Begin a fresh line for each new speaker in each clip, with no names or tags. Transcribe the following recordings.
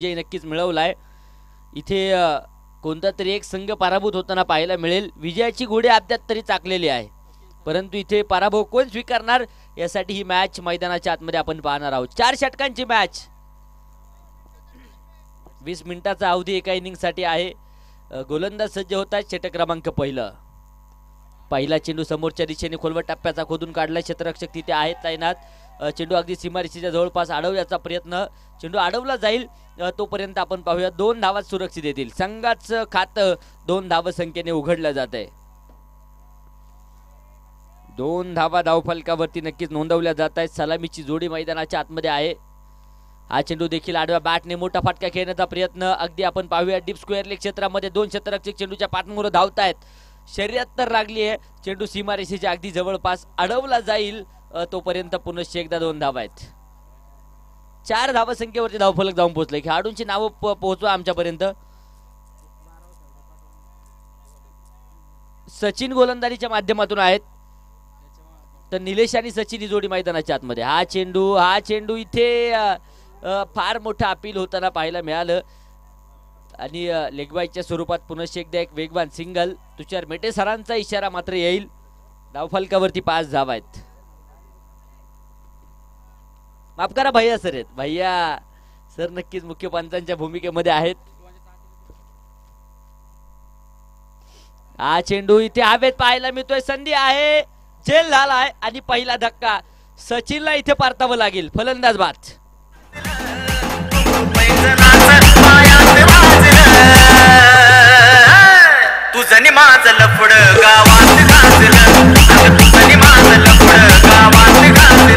विजय नक्कीच मिळवलाय। इथे कोणता तरी एक संघ पराभूत होताना पाहायला मिळेल। विजयाची घोडे अद्याप तरी चाकलेली आहे, परंतु इथे पराभव कोण स्वीकारणार यासाठी ही मॅच मैदानाच्या आतमध्ये आपण पाहणार आहोत। 4 षटकांची मॅच, 20 मिनिटाचा अवधी एका इनिंगसाठी आहे। गोलंदाज सज्ज होतात। षटक क्रमांक पहिला चेंडू समोरच्या दिशेने खोलवर टप्प्याचा खोदून काढला। क्षेत्ररक्षक तिथे आहेत तैनात। चेंडू अगदी सीमारेषेच्या जवळपास अडवण्याचा प्रयत्न, चेंडू अडवला जाईल तोपर्यंत आपण पाहूया 2 धावा सुरक्षित येतील। संघाचं खातं 2 धाव संख्येने उघडलं जात आहे। 2 धावा धावफलकावरती नक्कीच नोंदवल्या जात आहेत। सलामीची जोडी मैदानाच्या आतमध्ये आहे। हा चेंडू देखील आडव्या बॅटने मोठा फटका खेळण्याचा प्रयत्न, अगदी आपण पाहूया डीप स्क्वेअर लेग क्षेत्रामध्ये 2 क्षेत्ररक्षक चेंडूच्या पाठमोर धावतायत। शर्यत तर लागली आहे, चेंडू सीमारेषेच्या अगदी जवळपास अडवला जाईल तोपर्यंत पुनश्च एकदा 2 धावा आहेत। 4 धावा संख्येवरती धावफलक जाऊन पोहोचले। खेळाडूंची नावं पोहोचवा आमच्यापर्यंत। सचिन गोलंदाजीच्या माध्यमातून आहेत, तर निलेश आणि सचिन ही जोडी मैदानाच्या आतमध्ये। हा चेंडू इथे फार मोठा अपील होताना पाहायला मिळालं आणि लेगबाईच्या स्वरूपात पुनश्च एकदा एक वेगवान सिंगल। तुषार मेटे सरांचा इशारा मात्र येईल। धावफलकावरती 5 धावा आहेत। माफ करा भैया सर आहेत, भैया सर नक्कीच मुख्य पंचांच्या भूमिकेमध्ये आहेत। हा चेंडू इथे हवेत पाहायला मिळतोय, संधी आहे, झेल झालाय आणि पहिला धक्का सचिनला इथे परतावं लागेल। फलंदाज बाद।
तुझनी माझं लफड गावात गाजलं, तुझनी माझं लफड गावात गाजलं।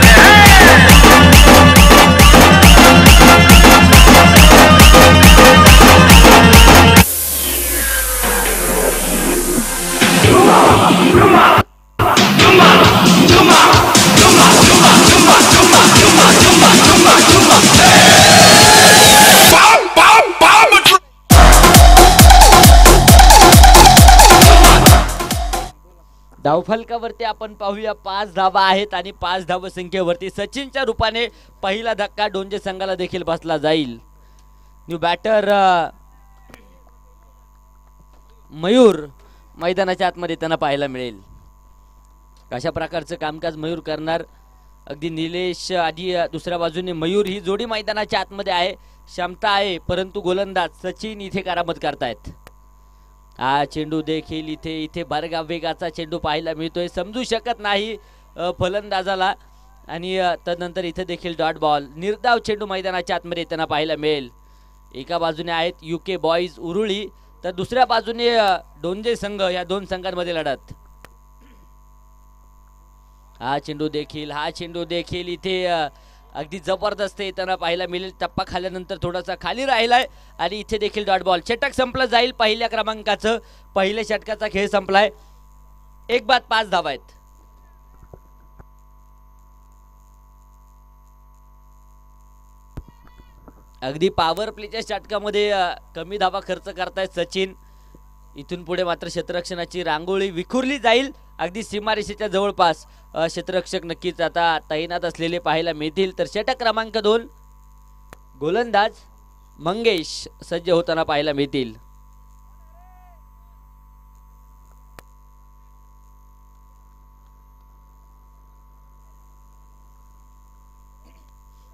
धावफलकावरती आपण पाहूया 5 धावा आहेत आणि 5 धाव संख्येवरती सचिनच्या रूपाने पहिला धक्का डोंजे संघाला देखील बसला जाईल। न्यू बॅटर मयूर मैदानाच्या आतमध्ये त्यांना पाहायला मिळेल। कशा प्रकारचं कामकाज मयूर करणार, अगदी निलेश आधी दुसऱ्या बाजूने मयूर ही जोडी मैदानाच्या आतमध्ये आहे। क्षमता आहे, परंतु गोलंदाज सचिन इथे करामत करतायत। हा चेंडू देखील इथे बरगा वेगाचा चेंडू पाहायला मिळतोय, समजू शकत नाही फलंदाजाला आणि तदनंतर इथे देखील डॉट बॉल। निर्धाव चेंडू मैदानाच्या आतमध्ये त्यांना पाहायला मिळेल। एका बाजूने आहेत UK बॉईज उरुळी, तर दुसऱ्या बाजूने डोंजे संघ, या 2 संघांमध्ये लढत। हा चेंडू देखील इथे अगदी जबरदस्त येताना पाहायला मिळेल। टप्पा खाल्यानंतर थोडासा खाली राहिलाय आणि इथे देखील डॉट बॉल। षटक संपलं जाईल पहिल्या क्रमांकाचं, पहिल्या षटकाचा खेळ संपलाय। 1 बाद 5 धावा आहेत। अगदी पॉवर प्लेच्या षटकामध्ये कमी धावा खर्च करतायत सचिन। इथून पुढे मात्र क्षेत्ररक्षणाची रांगोळी विखुरली जाईल। अगदी सीमारेषेच्या जवळपास क्षेत्ररक्षक नक्कीच आता तैनात असलेले पाहायला मिळतील। तर षटक क्रमांक 2 गोलंदाज मंगेश सज्ज होताना पाहायला मिळतील।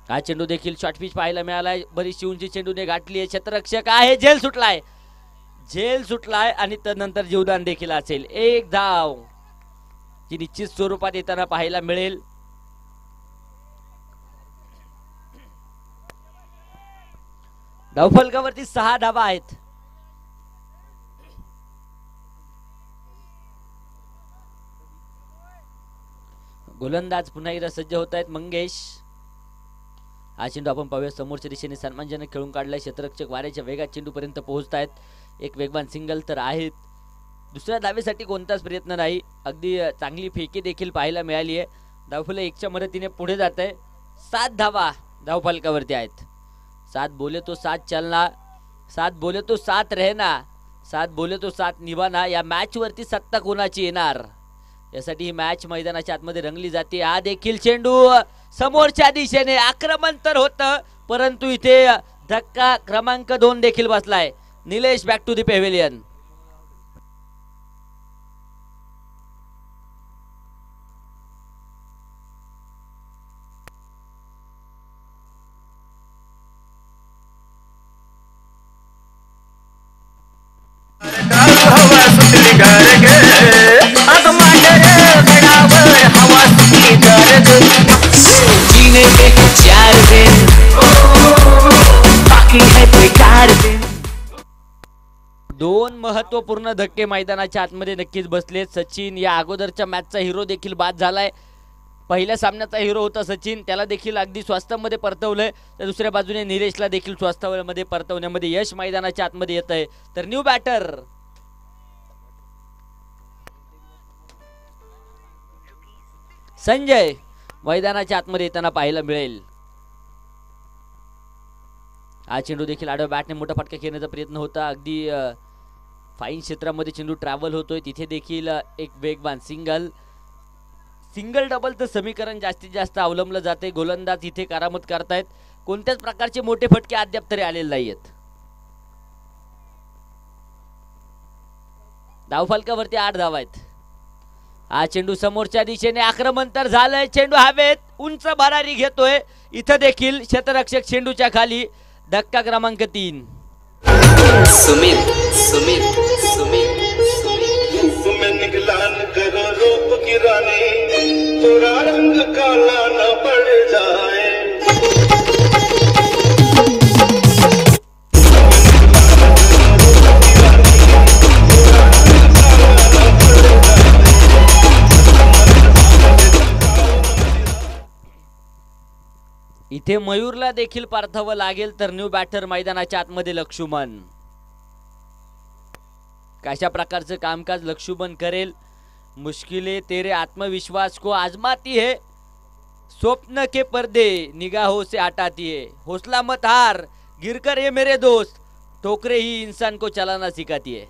हा चेंडू देखील शॉर्ट पिच पाहायला मिळालाय, बरीचशी उंची चेंडूने गाठली आहे। क्षेत्ररक्षक आहे, झेल सुटलाय आणि तदनंतर जीवदान देखील असेल। 1 धाव जी निश्चित स्वरूपात येताना पाहायला मिळेल। धावफलकावरती 6 धावा आहेत। गोलंदाज पुन्हा एकदा सज्ज होत आहेत मंगेश। हा चेंडू आपण पाहूया समोरच्या दिशेने सन्मानजनक खेळून काढलाय। क्षेत्ररक्षक वाऱ्याच्या वेगात चेंडू पर्यंत पोहोचतायत। एक वेगवान सिंगल तर आहेत। दुसऱ्या धावेसाठी कोणताच प्रयत्न नाही, अगदी चांगली फेकी देखील पाहायला मिळाली आहे। धावफलक 1च्या मदतीने पुढे जात आहे। 7 धावा धावफलकावरती आहेत। 7 बोले तो 7 चलना, 7 बोले तो 7 रहना, 7 बोले तो 7 निभाना। या मॅच वरती सत्ता कोणाची येणार यासाठी ही मॅच मैदानाच्या आतमध्ये रंगली जाते। हा देखील चेंडू समोरच्या दिशेने आक्रमण तर होतं, परंतु इथे धक्का क्रमांक 2 देखील बसलाय. Nilesh back to the pavilion.
हवा सुटली गार ग अग मांडर गडावर हवा सुटली गार ग जीने के 4 दिन बाकी है बेकार दिन.
2 महत्वपूर्ण धक्के मैदानाच्या आतमध्ये नक्कीच बसले. सचिन या अगोदरच्या मॅचचा हिरो देखील बाद झालाय. पहिल्या सामन्याचा हिरो होता सचिन, त्याला देखील अगदी स्वास्थ्यामध्ये परतवलंय. तर दुसऱ्या बाजूने निलेशला देखील स्वास्थ्यामध्ये परतवण्यामध्ये यश मैदानाच्या आतमध्ये येत आहे. तर न्यू बॅटर संजय मैदानाच्या आतमध्ये येताना पाहायला मिळेल. हा चेंडू देखील आडव्या बॅटने मोठा फटका खेळण्याचा प्रयत्न होता. अगदी फाईन क्षेत्रामध्ये चेंडू ट्रॅव्हल होतोय. तिथे देखील एक वेगवान सिंगल डबलचं समीकरण जास्तीत जास्त अवलंबलं जाते. गोलंदाज इथे करामत करतायत. कोणत्याच प्रकारचे मोठे फटके अद्याप तरी आलेले नाहीयेत. धावफलकावरती 8 धावा आहेत. हा चेंडू समोरच्या दिशेने आक्रमण तर झालंय. चेंडू हवेत उंच भरारी घेतोय. इथं देखील क्षेत्ररक्षक चेंडूच्या खाली. धक्का क्रमांक 3.
सुमित सुमित सुमित
तुम्हें निकला करो रूप की रानी थोड़ा रंग काला न पड़ जाए.
इथे मयूरला देखील पार्थावं लागेल. तर न्यू बॅटर मैदानाच्या आतमध्ये लक्ष्मण. कशा प्रकारचं कामकाज लक्ष्मण करेल. मुश्किले तेरे आत्मविश्वास को आजमाती है, स्वप्न के पर्दे निगाहों से हटाती है, हौसला मत हार गिरकर ये मेरे दोस्त, ठोकरे ही इंसान को चलाना सिखाती है.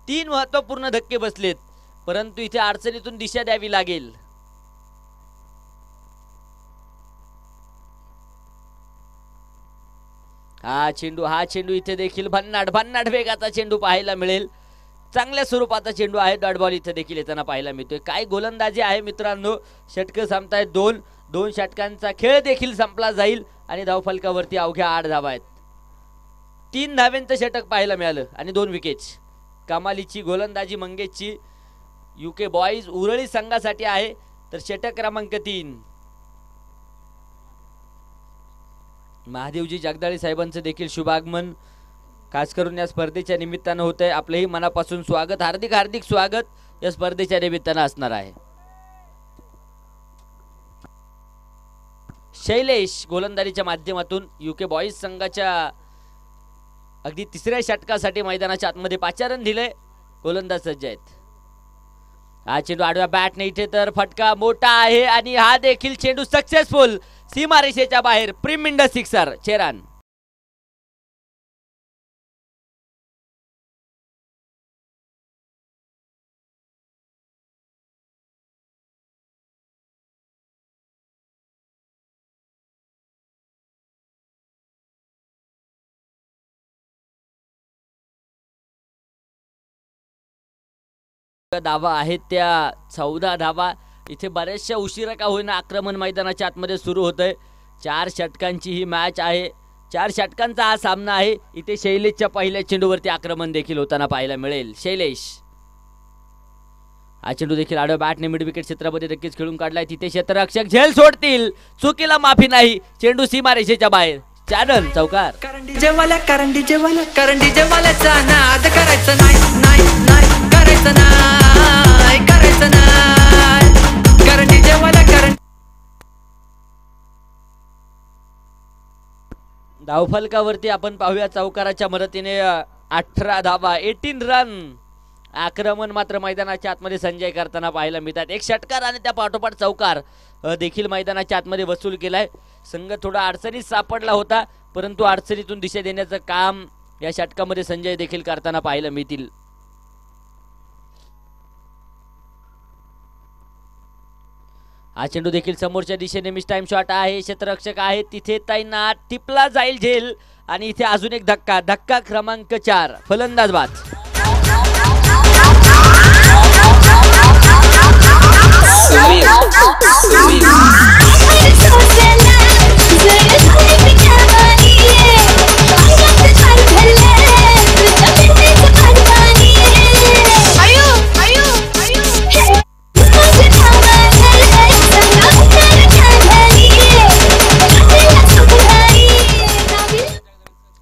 3 महत्वपूर्ण धक्के बसलेत, परंतु इथे अडचणीतून दिशा द्यावी लागेल. हा चेंडू इथे देखील भन्नाट वेगाचा चेंडू पाहायला मिळेल. चांगल्या स्वरूपाचा चेंडू आहे. डॉट बॉल इथे देखील येताना पाहायला मिळतोय. काय गोलंदाजी आहे मित्रांनो. षटकं संपतायत. 2 षटकांचा खेळ देखील संपला जाईल आणि धावफलकावरती अवघ्या 8 धावा आहेत. 3 धाव्यांचं षटक पाहायला मिळालं आणि 2 विकेट्स. कमालीची गोलंदाजी मंगेशची. युके बॉईज उरळी संघासाठी आहे. तर षटक क्रमांक 3. महादेवजी जगदाळे साहेबांचं देखील शुभागमन खास करून या स्पर्धेच्या निमित्तानं होत आहे. आपलंही मनापासून स्वागत, हार्दिक स्वागत या स्पर्धेच्या निमित्तानं असणार आहे. शैलेश गोलंदाजीच्या माध्यमातून युके बॉईज संघाच्या अगदी 3ऱ्या षटकासाठी मैदानाच्या आतमध्ये पाचारण दिले. गोलंदाज सज्ज आहेत. हा चेंडू आडव्या बॅटने इथे तर फटका मोठा आहे आणि हा देखील चेंडू सक्सेसफुल. सीमारेषेच्या बाहेर प्रीमिंड सिक्सर. चेरान धावा आहेत त्या 14 धावा. इथे बऱ्याचशा उशिरा का होईना आक्रमण मैदानाच्या आतमध्ये सुरू होतंय. 4 षटकांची ही मॅच आहे. 4 षटकांचा हा सामना आहे. इथे शैलेशच्या पहिल्या चेंडूवरती आक्रमण देखील होताना पाहायला मिळेल. शैलेश हा चेंडू देखील आडव्या बॅटने मिड विकेट क्षेत्रामध्ये नक्कीच खेळून काढलाय. तिथे क्षेत्ररक्षक झेल सोडतील. चुकीला माफी नाही. चेंडू सीमारेषेच्या बाहेर. चॅनल चौकार.
करंडी जेवाल्याचा नाद करायचं नाही करायचं नाही करंडी जेवाल्या
धावफलकावरती आपण पाहूया चौकाराच्या मदतीने 18 धावा, 18 रन. आक्रमण मात्र मैदानाच्या आतमध्ये संजय करताना पाहायला मिळतात. एक षटकार आणि त्या पाठोपाठ चौकार देखील मैदानाच्या आतमध्ये वसूल केलाय. संघ थोडा अडचणीत सापडला होता, परंतु अडचणीतून दिशा देण्याचं काम या षटकामध्ये संजय देखील करताना पाहायला मिळतील. हा चेंडू देखील समोरच्या दिशेने मिस टाइम शॉट आहे. क्षेत्ररक्षक आहे तिथे तैनात. टिपला जाईल झेल आणि इथे अजून एक धक्का. धक्का क्रमांक 4. फलंदाज बाद.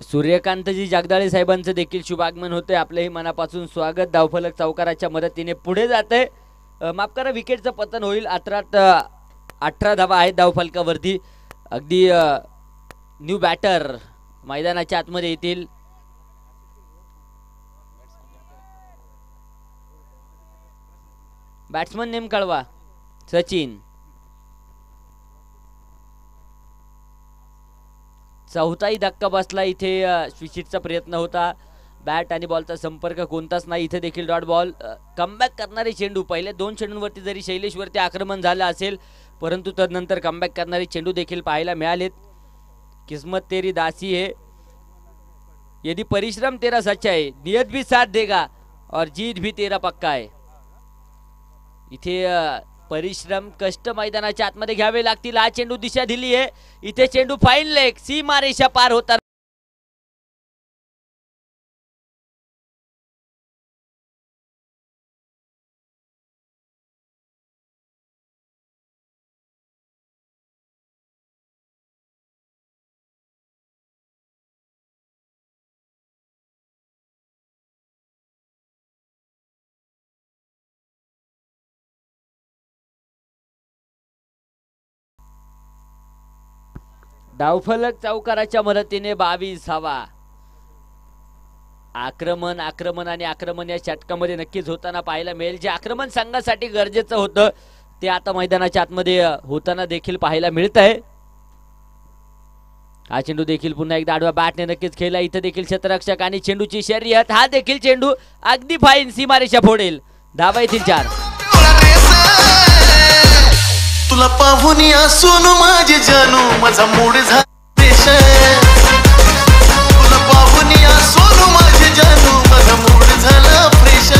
सूर्यकांतजी जगदाळे साहेबांचं देखील शुभागमन होते. आपलंही मनापासून स्वागत. धावफलक चौकाराच्या मदतीने पुढे जाते. माफ करा, विकेटचं पतन होईल. 18 धावा आहेत धावफलकावरती. अगदी न्यू बॅटर मैदानाच्या आतमध्ये येतील. बॅट्समन नेम कळवा. सचिन. चौथाही धक्का बसला. इथे स्विचिटचा प्रयत्न होता. बॅट आणि बॉलचा संपर्क कोणताच नाही. इथे देखील डॉट बॉल. कमबॅक करणारे चेंडू. पहिले 2 चेंडूंवरती जरी शैलेशवरती आक्रमण झालं असेल, परंतु तदनंतर कमबॅक करणारे चेंडू देखील पाहायला मिळालेत. किस्मत तेरी दासी है, यदि परिश्रम तेरा सच्चा है, नियत भी साथ देगा और जीत भी तेरा पक्का है. इथे परिश्रम कष्ट मैदानाच्या आतमध्ये घ्यावे लागतील. हा चेंडू दिशा दिली आहे. इथे चेंडू फाईन लेग. सीमारेषा पार होता. धावफलक चौकाराच्या मदतीने 22 धावा. आक्रमण आक्रमण आणि आक्रमण या षटकामध्ये नक्कीच होताना पाहायला मिळेल. जे आक्रमण संघासाठी गरजेचं होतं ते आता मैदानाच्या आतमध्ये होताना देखील पाहायला मिळत आहे. हा चेंडू देखील पुन्हा एकदा आडव्या बॅटने नक्कीच खेळला. इथे देखील क्षेत्ररक्षक आणि चेंडूची शर्यत. हा देखील चेंडू अगदी फाईन सीमारेषा फोडेल. धावा येथील 4.
तुला पाहून या सोनू माझे जानू माझा मूड झाला. तुला पाहून या सोनू माझे जानू माझा मूड झाला फ्रेश.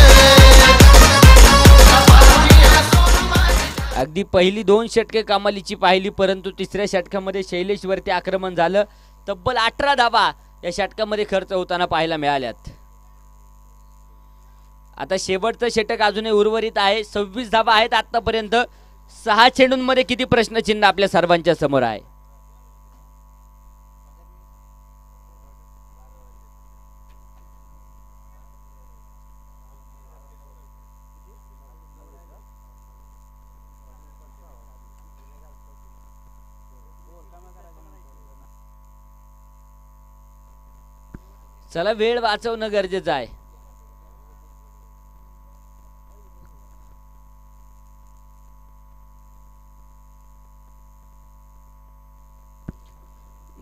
अगदी पहिली 2 षटके कमालीची पाहिली, परंतु तिसऱ्या षटकामध्ये शैलेशवरती आक्रमण झालं. तब्बल 18 धावा या षटकामध्ये खर्च होताना पाहायला मिळाल्यात. आता शेवटचं षटक अजूनही उर्वरित आहे. 26 धावा आहेत आतापर्यंत. 6 चेंडूंमध्ये किती प्रश्नचिन्ह आपल्या सर्वांच्या समोर आहे. चला, वेळ वाचवणं गरजेचं आहे.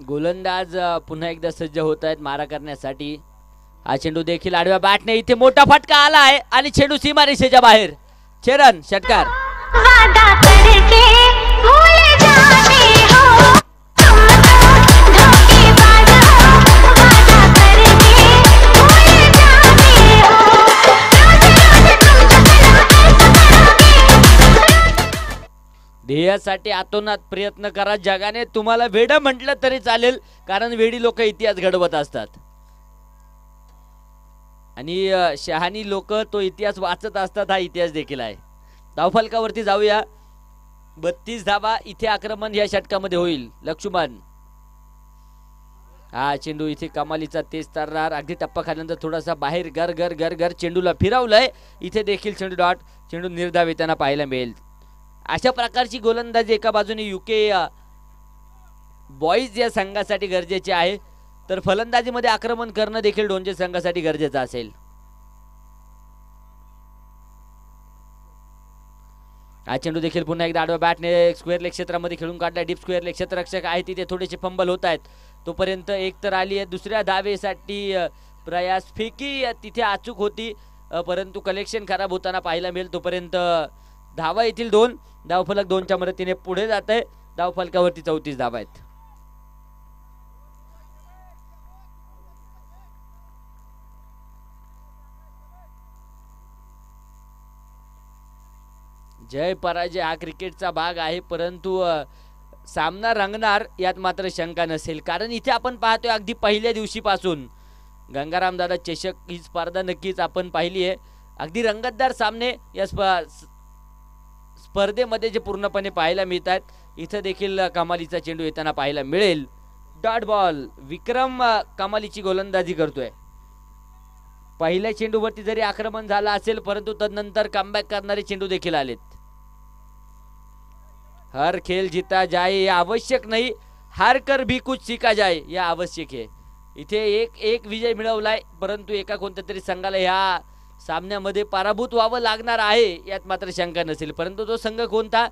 गोलंदाज पुन्हा एकदा सज्ज होत आहेत मारा करण्यासाठी. हा चेंडू देखील आडव्या बॅटने. इथे मोठा फटका आला आहे आणि चेंडू सीमारेषेच्या बाहेर. चरण षटकार. ध्येयासाठी आतोनात प्रयत्न करा. जगाने तुम्हाला वेड म्हटलं तरी चालेल, कारण वेडी लोक इतिहास घडवत असतात आणि शहाणी लोक तो इतिहास वाचत असतात. हा इतिहास देखील आहे. धावफलकावरती जाऊया. 32 धावा. इथे आक्रमण या षटकामध्ये होईल. लक्ष्मण. हा चेंडू इथे कमालीचा तेज तरणार. अगदी टप्पा खाल्यानंतर थोडासा बाहेर गर गर गर गर चेंडूला फिरवलंय. इथे देखील चेंडू डॉट. चेंडू निर्धाव येताना पाहायला मिळेल. अशा प्रकारची गोलंदाजी एका बाजूने युके बॉईज या संघासाठी गरजेचे आहे, तर फलंदाजीमध्ये आक्रमण करणं देखील डोंजे संघासाठी गरजेचं असेल. हा चेंडू देखील पुन्हा एकदा आडव्या बॅटने स्क्वेअर लेग क्षेत्रामध्ये खेळून काढला. डीप स्क्वेअर लेग क्षेत्ररक्षक आहे तिथे थोडेसे फंबल होत आहेत. तोपर्यंत एक तर आली आहे. दुसऱ्या धावेसाठी प्रयास. फेकी तिथे अचूक होती, परंतु कलेक्शन खराब होताना पाहायला मिळेल. तोपर्यंत धावा येथील 2. धावफलक 2च्या मदतीने पुढे जात आहे. धावफलकावरती 34 धावा आहेत. जय पराजय हा क्रिकेटचा भाग आहे, परंतु सामना रंगणार यात मात्र शंका नसेल. कारण इथे आपण पाहतोय अगदी पहिल्या दिवशीपासून गंगाराम दादा चषक ही स्पर्धा नक्कीच आपण पाहिली आहे. अगदी रंगतदार सामने या स्पर्धेमध्ये जे पूर्णपणे पाहायला मिळतात. इथं देखील कमालीचा चेंडू येताना पाहायला मिळेल. Dot ball. विक्रम कमालीची गोलंदाजी करतोय. पहिल्या चेंडूवरती जरी आक्रमण झालं असेल, परंतु तदनंतर कमबॅक करणारे चेंडू देखील आलेत. हर खेल जीता जाए ये आवश्यक नाही, हार कर भी कुछ सीखा जाए ये आवश्यक आहे. इथे एक विजय मिळवलाय, परंतु एका कोणत्या तरी संघाला ह्या सामन्यामध्ये पराभूत व्हावं लागणार आहे यात मात्र शंका नसेल. परंतु तो संघ कोणता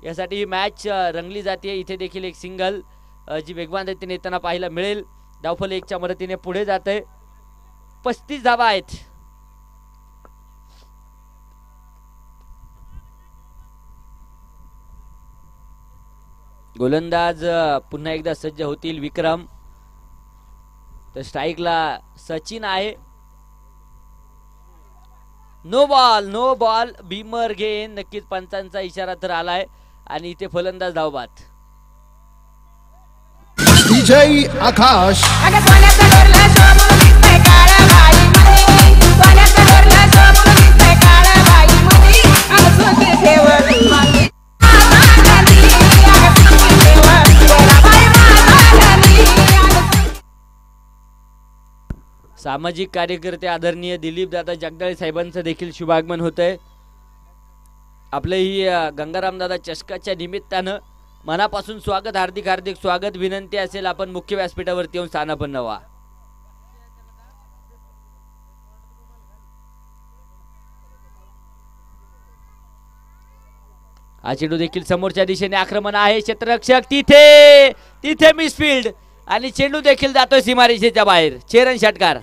यासाठी ही मॅच रंगली जाते. इथे देखील एक सिंगल जी वेगवान रीतीने येताना पाहायला मिळेल. धावफल 1च्या मदतीने पुढे जात आहे. 35 धावा आहेत. गोलंदाज पुन्हा एकदा सज्ज होतील. विक्रम. तर स्ट्राईकला सचिन आहे. नो बॉल बीमर गेन. नक्कीच पंचांचा इशारा तर आलाय आणि इथे फलंदाज धावबाद.
विजय आकाश.
सामाजिक कार्यकर्ते आदरणीय दिलीप दादा जगदाळे साहेबांचं देखील शुभागमन होत आहे. आपलं ही गंगाराम दादा चषकाच्या निमित्तानं मनापासून स्वागत. हार्दिक हार्दिक स्वागत. विनंती असेल आपण मुख्य व्यासपीठावरती येऊन स्थानापन्न व्हा. हा चेंडू देखील समोरच्या दिशेने आक्रमण आहे. क्षेत्ररक्षक तिथे मिसफील्ड आणि चेंडू देखील जातोय सीमारेषेच्या बाहेर. चेरन षटकार.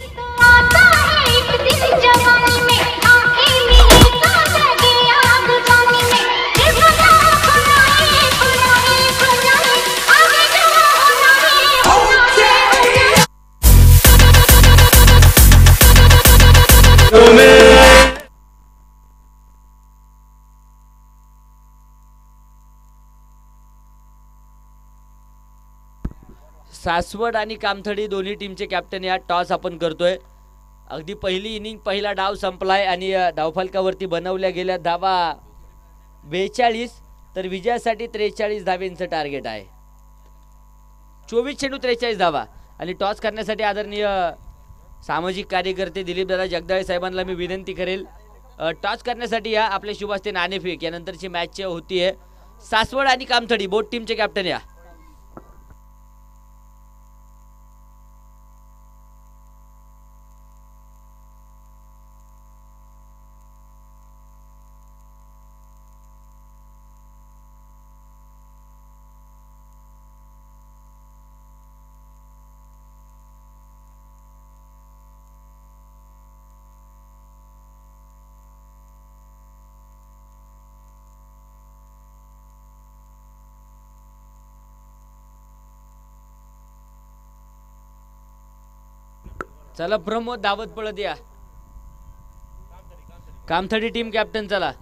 सासवड आणि कामथडी दोन्ही टीमचे कॅप्टन या टॉस आपण करतोय. अगदी पहिली इनिंग पहिला डाव संपलाय आणि धावफलकावरती बनवल्या गेल्या धावा 42, तर विजयासाठी 43 धावेंचं टार्गेट आहे. 24 चेंडू 43 धावा. आणि टॉस करण्यासाठी आदरणीय सामाजिक कार्यकर्ते दिलीप दादा जगदाळे साहेबांना मी विनंती करेल, टॉस करण्यासाठी या. आपले शुभ असते नाणेफेक. यानंतरची मॅच होतीये. सासवड आणि कामथडी बोथ टीमचे कॅप्टन या. चला प्रमोद धावत पळत या. कामथडी टीम कॅप्टन चला.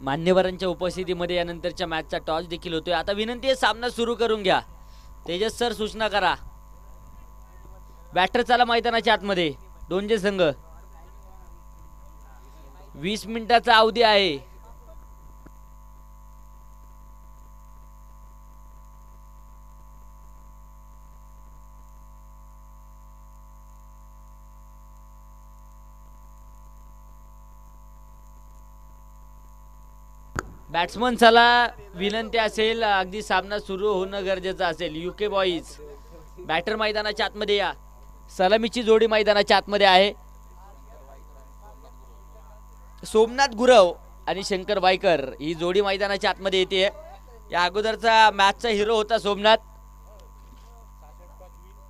मान्यवरांच्या उपस्थितीमध्ये यानंतरच्या मॅचचा टॉस देखील होतोय. आता विनंती आहे सामना सुरू करून घ्या. तेजस सर सूचना करा. बॅटर चला मैदानाच्या आतमध्ये. दोनचे संघ. 20 मिनिटाचा अवधी आहे. बॅट्समन चला विनंती असेल, अगदी सामना सुरू होणं गरजेचं असेल. युके बॉईज बॅटर मैदानाच्या आतमध्ये या. सलामीची जोडी मैदानाच्या आतमध्ये आहे. सोमनाथ गुरव आणि शंकर वायकर ही जोडी मैदानाच्या आतमध्ये येते. या अगोदरचा मॅचचा हिरो होता सोमनाथ.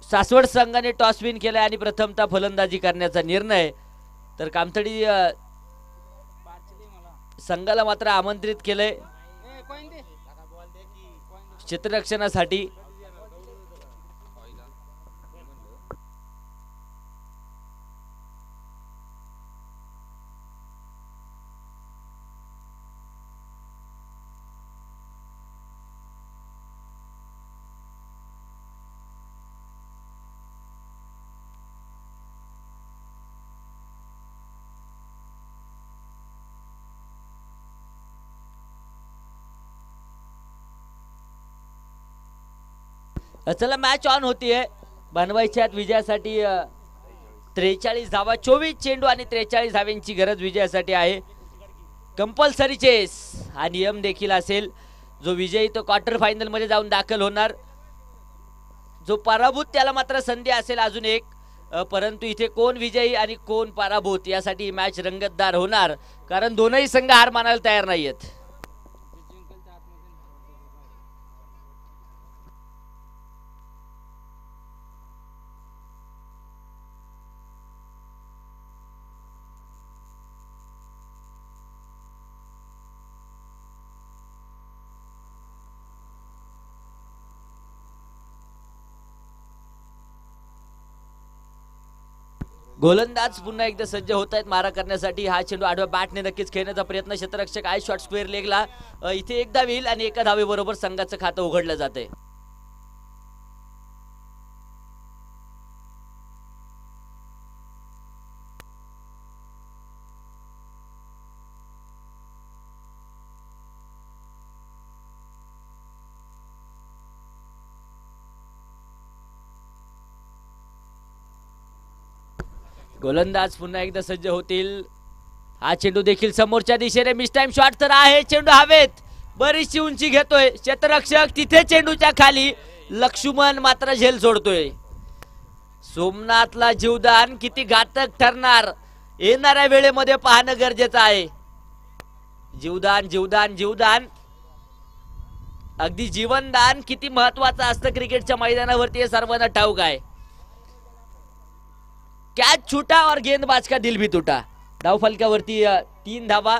सासवड संघाने टॉस विन केलाय आणि प्रथमतः फलंदाजी करण्याचा निर्णय. तर कामथडी संघाला मात्र आमंत्रित केलंय क्षेत्ररक्षणासाठी. चला मॅच ऑन होतीये. बनवायच्या विजयासाठी 43 धावा, 24 चेंडू आणि 43 धाव्यांची गरज विजयासाठी आहे. कंपल्सरी चेस हा नियम देखील असेल. जो विजयी तो क्वार्टर फायनल मध्ये जाऊन दाखल होणार. जो पराभूत त्याला मात्र संधी असेल अजून एक. परंतु इथे कोण विजयी आणि कोण पराभूत यासाठी मॅच रंगतदार होणार, कारण दोनही संघ हार मानायला तयार नाहीयेत. गोलंदाज पुन्हा एकदा सज्ज होत आहेत मारा करण्यासाठी. हा चेंडू आडव्या बॅटने नक्कीच खेळण्याचा प्रयत्न. क्षेत्ररक्षक आहे शॉर्ट स्क्वेअर लेगला. इथे एकदा होईल आणि एका धावेबरोबर संघाचं खातं उघडलं जाते. गोलंदाज पुन्हा एकदा सज्ज होतील. हा चेंडू देखील समोरच्या दिशेने मिस टाइम शॉट तर आहे. चेंडू हवेत बरीचशी उंची घेतोय क्षेत्ररक्षक. तिथे चेंडूच्या खाली लक्ष्मण मात्र झेल सोडतोय. सोमनाथला जीवदान किती घातक ठरणार येणाऱ्या वेळेमध्ये पाहणं गरजेचं आहे. जीवदान जीवदान जीवदान अगदी जीवनदान किती महत्वाचं असतं क्रिकेटच्या मैदानावरती हे सर्वांना ठाऊक आहे. कॅच छुटा और गेंदबाज का दिल भी तुटा. धावफलकावरती 3 धावा.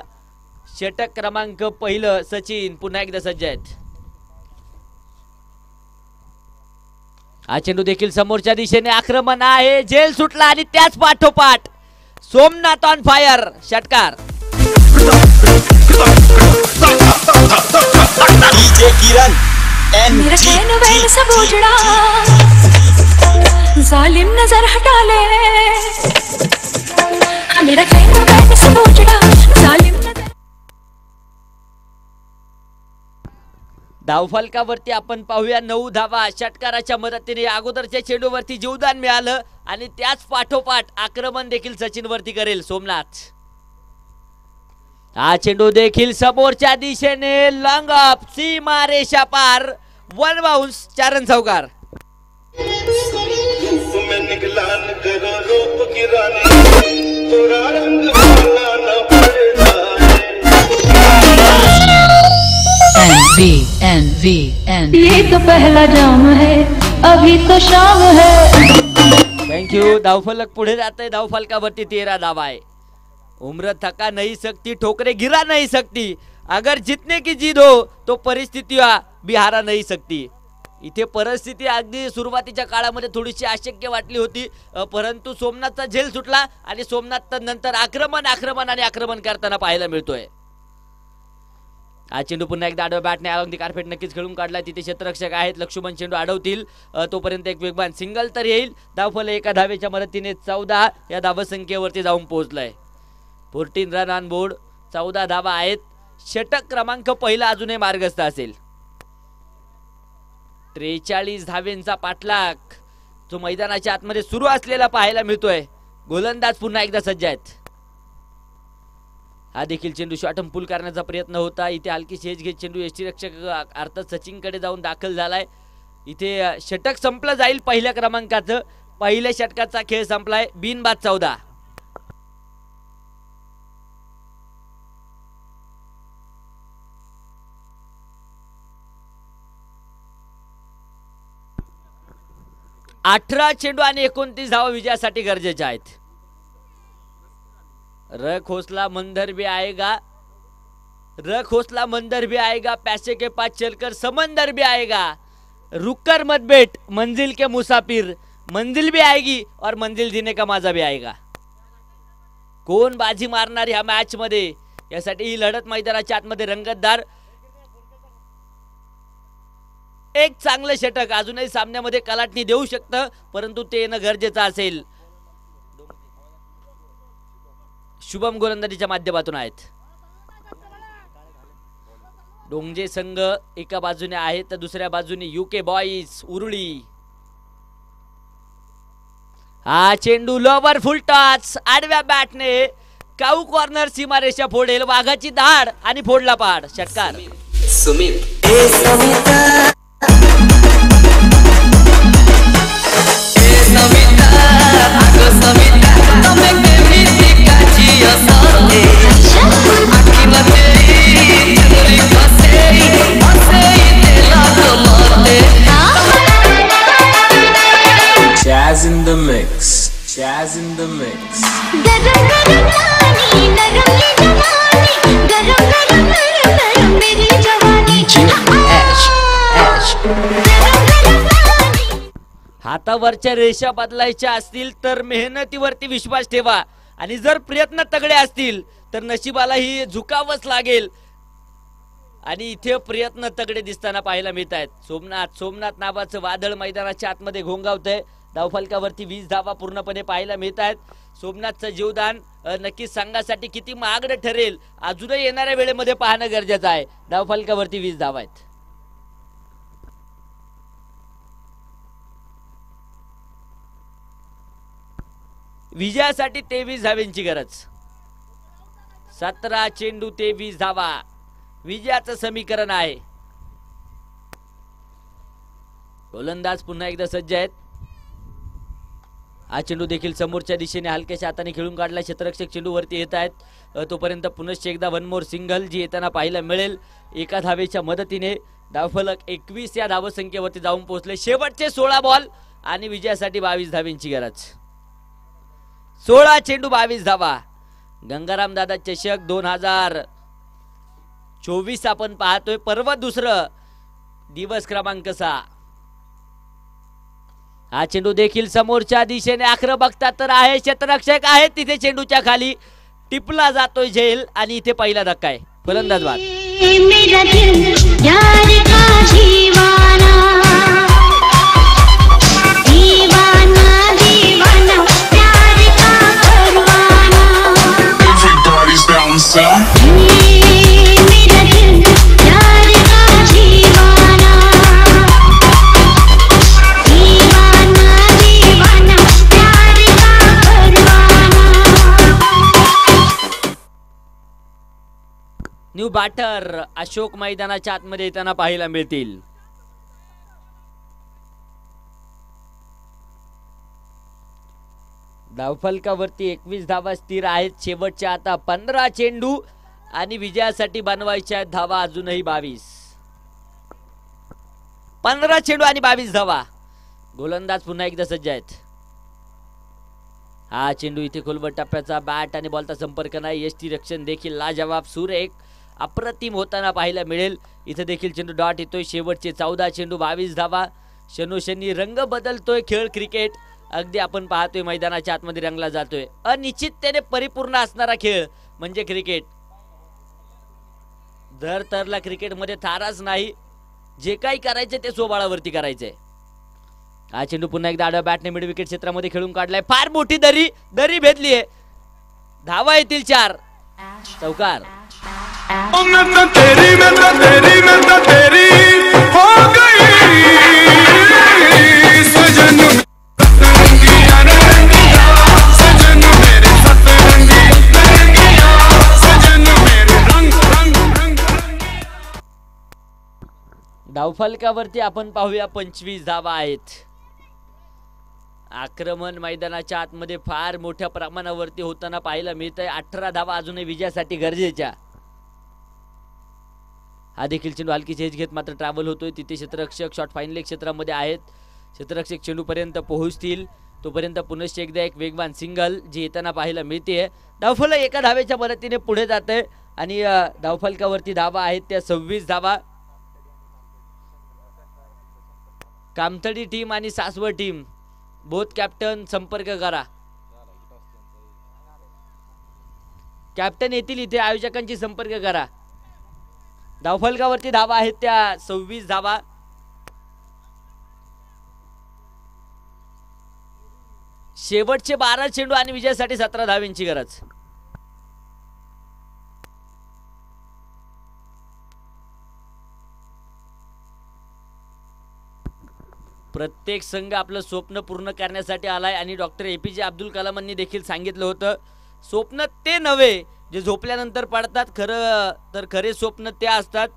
षटक क्रमांक पहिलं सचिन पुन्हा एकदा सज्ज आहेत. हा चेंडू देखील समोरच्या दिशेने आक्रमण आहे. झेल सुटला आणि त्याच पाठोपाठ सोमनाथ ऑन फायर. षटकार.
जालिम नजर हटा ले मेरा कहना बैठ से बोझड़ा जालिम नजर.
धावफलकावरती आपण पाहूया 9 धावा. षटकाराच्या मदतीने अगोदरच्या चेंडूवरती जीवदान मिळालं आणि त्याच पाठोपाठ आक्रमण देखील सचिन वरती करेल सोमनाथ. हा चेंडू देखील समोरच्या दिशेने लॉंग अप सीमा रेषा पार. 1 बाउन्स 4 रन चौकार.
तुम्हें निकला न करो रूप की रानी थोड़ा रंग काला न पड़
जाए. ये तो पहला जाम है अभी तो शाम है.
थँक्यू. धावफलक पुढे जात आहे. धावफलकावरती 13 धावा आहे. उम्र थका नहीं सकती, ठोकरे गिरा नहीं सकती. अगर जितने की जिद हो तो परिस्थितियां भी हारा नहीं सकती. इथे परिस्थिती अगदी सुरुवातीच्या काळामध्ये थोडीशी अशक्य वाटली होती, परंतु सोमनाथचा झेल सुटला आणि सोमनाथ नंतर आक्रमण आक्रमण आणि आक्रमण करताना पाहायला मिळतोय. हा चेंडू पुन्हा एकदा आडव्या बॅटने अलॉंग दी कार्पेट नक्कीच खेळून काढला. तिथे क्षेत्ररक्षक आहेत लक्ष्मण. चेंडू अडवतील तोपर्यंत एक वेगवान सिंगल तर येईल. धावफल एका धावेच्या मदतीने 14 या धावसंख्येवरती जाऊन पोहोचलाय. 14 रन ऑन बोर्ड. 14 धावा आहेत. षटक क्रमांक पहिला अजूनही मार्गस्थ असेल. 43 धावेंचा पाठलाग जो मैदानाच्या आतमध्ये सुरू असलेला पाहायला मिळतोय. गोलंदाज पुन्हा एकदा सज्ज आहेत. हा देखील चेंडू शॉर्टम पुल करण्याचा प्रयत्न होता. इथे हलकी शेज घेत चेंडू यष्टीरक्षक अर्थात सचिन कडे जाऊन दाखल झालाय. इथे षटक संपलं जाईल पहिल्या क्रमांकाचं. पहिल्या षटकाचा खेळ संपलाय. बिनबाद 14. अठरा चेंडू आणि 29 धावा विजयासाठी गरजेच्या आहेत. रख हौसला मंदर भी आएगा, रख हौसला मंदर भी आएगा, पैसे के पास चलकर समंदर भी आएगा, रुककर मत बैठ मंजिल के मुसाफिर, मंजिल भी आएगी और मंजिल जीने का मजा भी आएगा. कोण बाजी मारणार ह्या मॅच मध्ये, यासाठी ही लढत मैदानाच्या आतमध्ये रंगतदार. एक चांगलं षटक अजूनही सामन्यामध्ये कलाटणी देऊ शकतं, परंतु ते येणं गरजेचं असेल. शुभम गोलंदाजीच्या माध्यमातून आहेत. डोंगजे संघ एका बाजूने आहे तर दुसऱ्या बाजूने युके बॉईज उरुळी. हा चेंडू लोवर फुल टच, आडव्या बॅटने काऊ कॉर्नर सीमारेषा फोडेल, वाघाची धाड आणि फोडला पाड. षटकार.
Sumit
Jazz in the mix, jazz in the mix.
गरम गरम पानी नरम ये जवानी, गरम गरम नरम नरम मेरी जवानी.
हातावरच्या रेषा बदलायच्या असतील तर मेहनतीवरती विश्वास ठेवा, आणि जर प्रयत्न तगडे असतील तर नशिबालाही झुकावंच लागेल. आणि इथे प्रयत्न तगडे दिसताना पाहायला मिळत आहेत. सोमनाथ नावाचं वादळ मैदानाच्या आतमध्ये घोंगावतंय. धावफलकावरती 20 धावा पूर्णपणे पाहायला मिळत आहेत. सोमनाथचं जीवदान नक्कीच संघासाठी किती महागडं ठरेल अजूनही येणाऱ्या वेळेमध्ये पाहणं गरजेचं आहे. धावफलकावरती 20 धावा आहेत. विजयासाठी 23 धावांची गरज. 17 चेंडू 23 धावा विजयाचं समीकरण आहे. गोलंदाज पुन्हा एकदा सज्ज आहेत. हा चेंडू देखील समोरच्या दिशेने हलक्याच्या हाताने खेळून काढला. क्षेत्ररक्षक चेंडू वरती येत आहेत. तोपर्यंत पुनश्च एकदा वन मोर सिंगल जी येताना पाहायला मिळेल. एका धावेच्या मदतीने धावफलक 21 या धावसंख्येवरती जाऊन पोहोचले. शेवटचे 16 बॉल आणि विजयासाठी 22 धावांची गरज. 16 चेंडू 22 धावा. गंगाराम दादा चषक 2024 आपण पाहतोय. पर्व दुसरं, दिवस क्रमांक 6. हा चेंडू देखील समोरच्या दिशेने आखर बघता तर आहे. क्षेत्ररक्षक आहे तिथे, चेंडूच्या खाली टिपला जातोय झेल आणि इथे पहिला धक्का आहे. फलंदाज बाद.
मेरा दिल यार का दीवाना, दीवाना दीवाना प्यार का परवाना.
Everybody's bouncing.
मेरा दिल यार का दीवाना, दीवाना दीवाना प्यार का परवाना.
न्यू बॅटर अशोक मैदानाच्या आतमध्ये येताना पाहायला मिळतील. धावफलकावरती 21 धावा स्थिर आहेत. शेवटच्या आता 15 चेंडू आणि विजयासाठी बनवायच्या धावा अजूनही 22. 15 चेंडू आणि 22 धावा. गोलंदाज पुन्हा एकदा सज्ज आहेत. हा चेंडू इथे खोलवर टप्प्याचा बॅट आणि बॉलचा संपर्क नाही. यष्टी रक्षण देखील लाजवाब सुरेख अप्रतिम होताना पाहायला मिळेल. इथे देखील चेंडू डॉट येतोय. शेवटचे 14 चेंडू 22 धावा. शनोशनी रंग बदलतोय. खेळ क्रिकेट अगदी आपण पाहतोय मैदानाच्या आतमध्ये रंगला जातोय. अनिश्चिततेने परिपूर्ण असणारा खेळ म्हणजे क्रिकेट. दर तरला क्रिकेटमध्ये थाराच नाही. जे काही करायचे ते सोबाळावरती करायचंय. हा चेंडू पुन्हा एकदा आडव्या बॅटने मिड विकेट क्षेत्रामध्ये खेळून काढलाय. फार मोठी दरी भेदली आहे. धावा येतील 4. चौकार.
तेरी हो गई सजन सजन मेरे सतरंगी सजन मेरे रंग रंग रंग.
धावफलकावरती आपण पाहूया 25 धावा आहेत. आक्रमण मैदानाच्या आतमध्ये फार मोठ्या प्रमाणावरती होताना पाहायला मिळत आहे. 18 धावा अजूनही विजयासाठी गरजेच्या. हा देखील चेंडू हलकी चेज घेत मात्र ट्रॅव्हल होतोय. तिथे क्षेत्ररक्षक शॉट फायनल क्षेत्रामध्ये आहेत. क्षेत्ररक्षक चेंडूपर्यंत पोहोचतील तोपर्यंत पुनश्च एकदा एक वेगवान सिंगल जी येताना पाहायला मिळते. धावफलक एका धावेच्या मदतीने पुढे जात आहे आणि धावफलकावरती धावा आहेत त्या 26 धावा. कामथडी टीम आणि सासवड टीम बोथ कॅप्टन संपर्क करा. कॅप्टन येतील इथे, आयोजकांची संपर्क करा. धावफलकावरती धावा आहेत त्या 26 धावा. शेवटचे 12 चेंडू आणि विजयासाठी 17 धावांची गरज. प्रत्येक संघ आपलं स्वप्न पूर्ण करण्यासाठी आलाय आणि डॉक्टर APJ अब्दुल कलामांनी देखील सांगितलं होतं स्वप्न ते नव्हे जे झोपल्यानंतर पडतात, खरं तर खरे स्वप्न ते असतात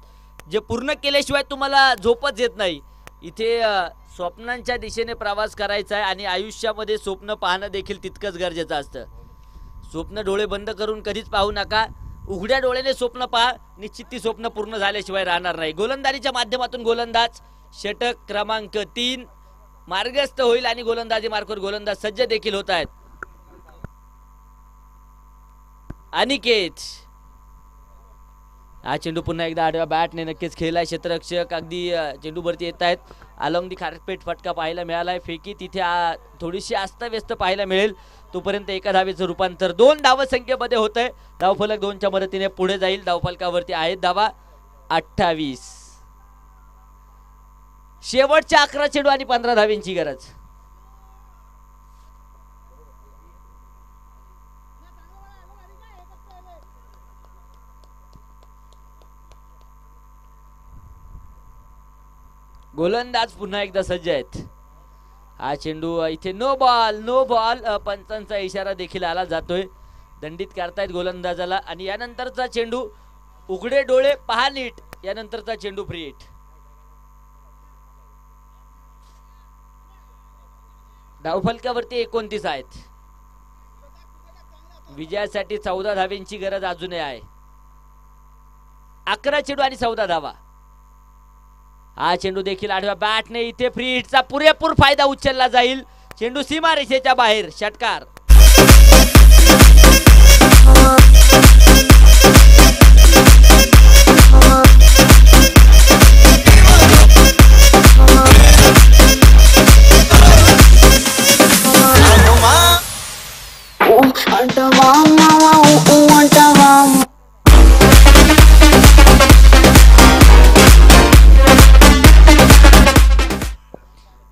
जे पूर्ण केल्याशिवाय तुम्हाला झोपच येत नाही. इथे स्वप्नांच्या दिशेने प्रवास करायचा आहे आणि आयुष्यामध्ये स्वप्न पाहणं देखील तितकंच गरजेचं असतं. स्वप्न डोळे बंद करून कधीच पाहू नका. उघड्या डोळ्याने स्वप्न पहा, निश्चित ती स्वप्न पूर्ण झाल्याशिवाय राहणार नाही. गोलंदाजीच्या माध्यमातून गोलंदाज षटक क्रमांक 3 मार्गस्थ होईल आणि गोलंदाजी मार्फत गोलंदाज सज्ज देखील होत आहेत. अनिकेत हा चेंडू पुन्हा एकदा आडव्या बॅटने नक्कीच खेळलाय. क्षेत्ररक्षक अगदी चेंडूवरती येत आहेत. अलॉंग दी खारपेट फटका पाहायला मिळालाय. फेकी तिथे थोडीशी अस्ताव्यस्त पाहायला मिळेल. तोपर्यंत एका धावेचं रूपांतर 2 धाव संख्येमध्ये होत आहे. धावफलक 2च्या मदतीने पुढे जाईल. धावफलकावरती आहेत धावा 28. शेवटच्या 11 चेंडू आणि 15 धावांची गरज. गोलंदाज पुन्हा एकदा सज्ज आहेत. हा चेंडू इथे नो बॉल पंचांचा इशारा देखील आला जातोय. दंडित करतायत गोलंदाजाला आणि यानंतरचा चेंडू उघडे डोळे पहा नीट. यानंतरचा चेंडू फ्री हिट. धावफलकावरती 29 आहेत. विजयासाठी 14 धावांची गरज अजूनही आहे. 11 चेंडू आणि 14 धावा. हा चेंडू देखील आडव्या बॅटने इथे फ्री हिटचा पुरेपूर फायदा उचलला जाईल. चेंडू सीमारेषेच्या बाहेर. षटकार.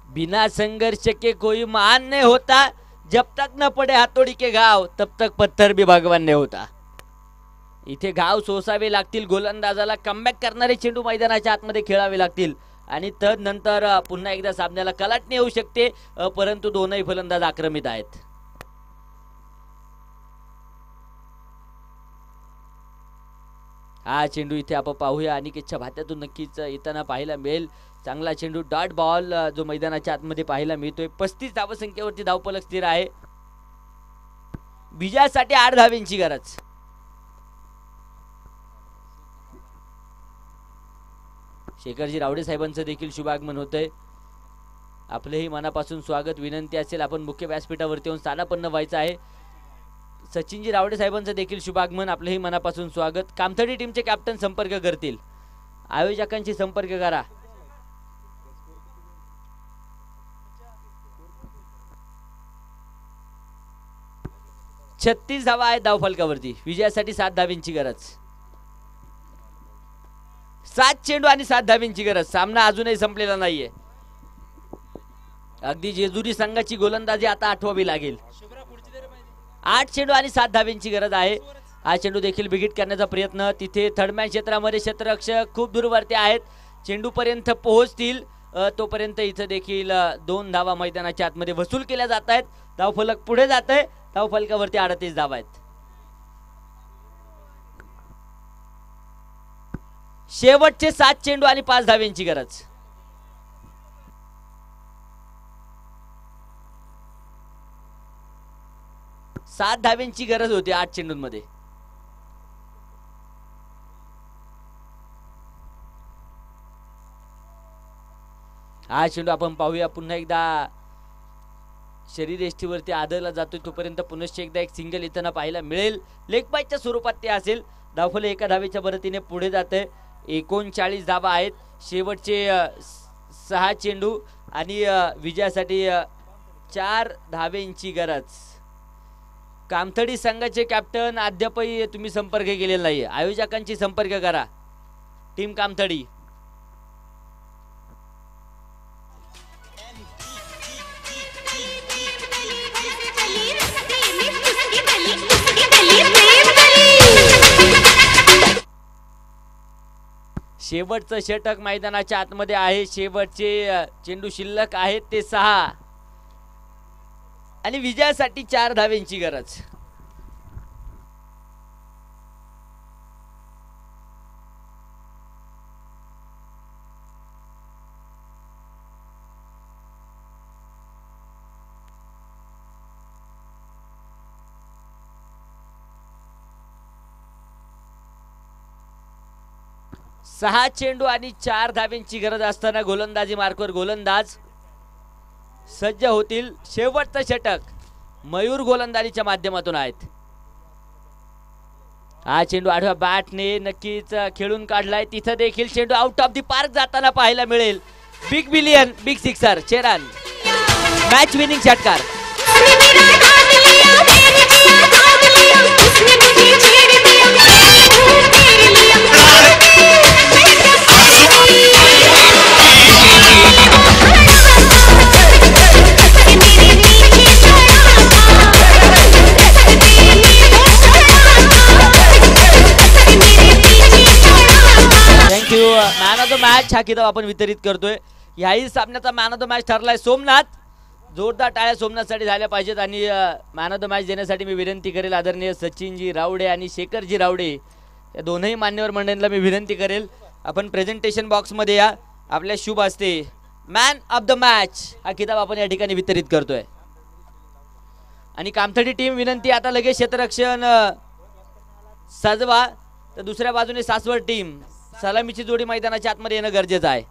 बिना संघर्ष के कोई महान नहीं होता. जब तक न पडे हातोडी के घाव तब तक पत्थर भी भगवान नहीं होता. इथे घाव सोसावे लागतील. गोलंदाजाला कमबॅक करणारे चेंडू मैदानाच्या आतमध्ये खेळावे लागतील आणि तदनंतर पुन्हा एकदा सामन्याला कलाटणी येऊ शकते. परंतु दोनही फलंदाज आक्रमित आहेत. हा चेंडू इथे आपण पाहूया. अनिकेतच्या भात्यातून नक्कीच येताना पाहायला मिळेल. चांगला चेंडू डॉट बॉल जो मैदानाच्या आतमध्ये पाहायला मिळतोय. 35 धावसंख्येवरती धावफलक स्थिर आहे. विजयासाठी 8 धावांची गरज. शेखरजी रावडे साहेबांचं देखील शुभागमन होतंय. आपलेही मनापासून स्वागत. विनंती असेल आपण मुख्य व्यासपीठावरती येऊन स्थानापन्न व्हायचं आहे. सचिनजी रावडे साहेबांचं देखील शुभागमन. आपलेही मनापासून स्वागत. कामथडी टीमचे कॅप्टन संपर्क करतील. आयोजकांशी संपर्क करा. 36 धावा आहेत धावफलकावरती. विजयासाठी 7 धावांची गरज. 7 चेंडू आणि 7 धावांची गरज. सामना अजूनही संपलेला नाहीये. अगदी जेजुरी संघाची गोलंदाजी आता आठवावी लागेल. 8 चेंडू आणि 7 धावांची गरज आहे. हा चेंडू देखील बिगिट करण्याचा प्रयत्न. तिथे थर्डमॅन क्षेत्रामध्ये क्षेत्ररक्षक खूप दूरवरती आहेत. चेंडू पर्यंत पोहोचतील तोपर्यंत इथे देखील 2 धावा मैदानाच्या आतमध्ये वसूल केल्या जात आहेत. धावफलक पुढे जात आहे. धावफलकावरती 38 धावा आहेत. शेवटचे 7 चेंडू आणि 5 धावांची गरज. 7 धाव्यांची गरज होती 8 चेंडूंमध्ये. हा चेंडू आपण पाहूया पुन्हा एकदा शरीर एष्टीवरती आदळला जातोय तोपर्यंत पुनश्च एकदा एक सिंगल येताना पाहायला मिळेल. लेग बायच्या स्वरूपात ते असेल. धावफल एका धावेच्या बरोबरीने पुढे जाते. 39 धावा आहेत. शेवटचे 6 चेंडू आणि विजयासाठी 4 धावेंची गरज. कामथडी संघाचे कॅप्टन अद्यापही तुम्ही संपर्क केलेला नाही. आयोजकांची संपर्क करा. टीम कामथडी. शेवटचं षटक मैदानाच्या आतमध्ये आहे. शेवटचे चेंडू शिल्लक आहेत ते 6 आणि विजयासाठी 4 धावेंची गरज. सहा चेंडू आणि 4 धावेंची गरज असताना गोलंदाजी मार्कवर गोलंदाज सज्ज होतील. शेवटचं षटक मयूर गोलंदाजीच्या माध्यमातून आहेत. हा चेंडू आडव्या बॅटने नक्कीच खेळून काढलाय. तिथं देखील चेंडू आउट ऑफ दी पार्क जाताना पाहायला मिळेल. बिग बिलियन बिग सिक्सर चेरान मॅच विनिंग षटकार. Thank you. Man of the match हा किताब आपण वितरित करतोय. याही सामन्याचा मॅन ऑफ द मॅच ठरलाय सोमनाथ. जोरदार टाळ्या सोमनाथसाठी झाल्या पाहिजेत आणि मॅन ऑफ द मॅच देण्यासाठी मी विनंती करेल आदरणीय सचिनजी रावडे आणि शेखरजी रावडे या दोनही मान्यवर मंडळींना मी विनंती करेल आपण प्रेझेंटेशन बॉक्समध्ये या. आपल्या शुभ हस्ते मॅन ऑफ द मॅच हा किताब आपण या ठिकाणी वितरित करतोय. आणि कामथडी टीम विनंती आता लगेच क्षेत्ररक्षण सजवा. तर दुसऱ्या बाजूने सासवड टीम सलामीची जोडी मैदानाच्या आतमध्ये येणं गरजेचं आहे.